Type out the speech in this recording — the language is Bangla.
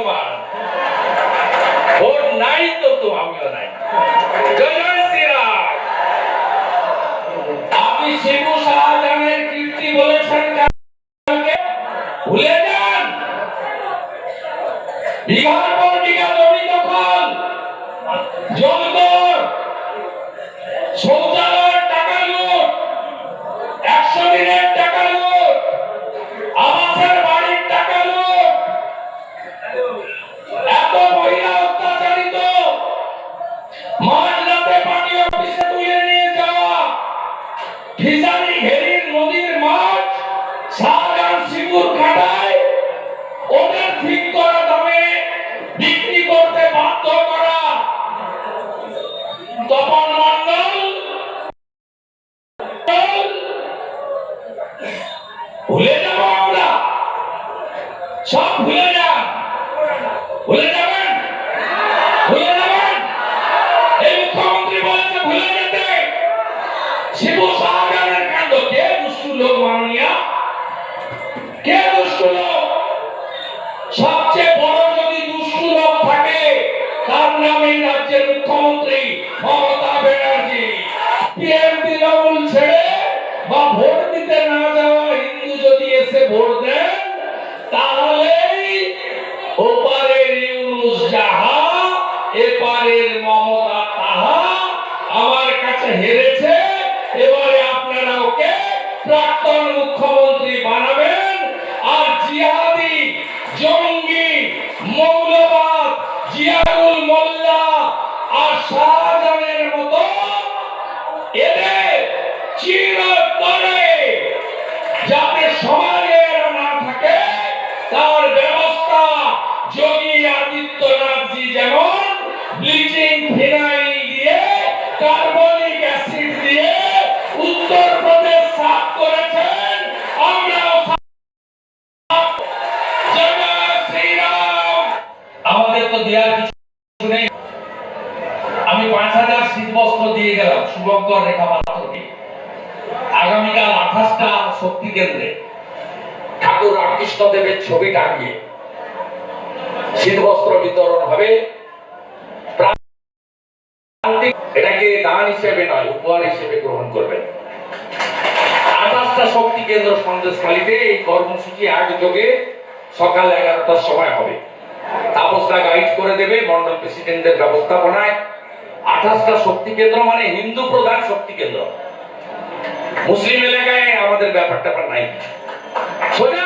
রহমান ভোট নাই তো আমিও নাই। জয় জয় শ্রীরাম। আপনি শিবু শাহজাহানের কীর্তি বলেছেন, ভুলে যান। বিঘার পর বিঘা জমি দখল, জলদর, শৌচালয়ের টাকা লুট, 100 দিনের টাকা লুট, আবাসের বাড়ির টাকা লুট, এত মহিলা অত্যাচারিত, মাঝরাতে পানি অফিসে তুলে নিয়ে যাওয়া, ফিশারি ঘেরির নদীর মাছ শাহজাহান শিবুর খাটায় ওদের ঠিক করা দামে বিক্রি করতে বাধ্য করা, তপন মণ্ডল ভুলে যাব আমরা, সব ভুলে যান। ভুলে যাবেন, ভুলে যাবেন। এই মুখ্যমন্ত্রী বলেছে ভুলে যেতে। শিবু শাহজাহানের কাণ্ড, কে দুষ্ট লোক মাননীয়া, কে দুষ্ট লোক? সবচেয়ে বড় যদি দুষ্ট লোক থাকে তার নাম এই রাজ্যের মুখ্যমন্ত্রী মমতা ব্যানার্জি। টিএমসি তৃণমূল ছেড়ে বা ভোট দিতে না যাওয়া হিন্দু যদি এসে ভোট দেন, তাহলে ওপারের ইউনুস যাহা এপারের মমতা তাহা। আমার কাছে হেরেছে, এবারে আপনারা ওকে প্রাক্তন মুখ্যমন্ত্রী বানাবেন। আর জিহাদি, জঙ্গি, মৌলবাদ, জিয়াউল মোল্লা আর শাহজাহানের মতো এদের চিরতরে যাতে সমাজে এরা না থাকে তার ব্যবস্থা যোগী আদিত্যনাথজি যেমন ব্লিচিং ফিনাইল দিয়ে, কার্বনিক অ্যাসিড দিয়ে উত্তরপ্রদেশ সাফ করেছেন, আমরাও আমাদের তো দেওয়ার কিছু নেই। আমি 5000 শীতবস্ত্র দিয়ে গেলাম শুভঙ্কর রেখা পাত্রকে। আগামীকাল 28টা শক্তি কেন্দ্রে ঠাকুর রামকৃষ্ণ দেবের ছবি টাঙিয়ে শীতবস্ত্র বিতরণ হবে। এটাকে দান হিসেবে নয়, উপহার হিসেবে গ্রহণ করবেন। 28টা শক্তি কেন্দ্র সন্দেশখালীতে এই কর্মসূচি একযোগে সকাল 11টার সময় হবে। তাপসরা গাইড করে দেবে মন্ডল প্রেসিডেন্টের ব্যবস্থাপনায়। 28টা শক্তি কেন্দ্র মানে হিন্দু প্রধান শক্তি কেন্দ্র। মুসলিম এলাকায় আমাদের ব্যাপারটা নাই। সোজা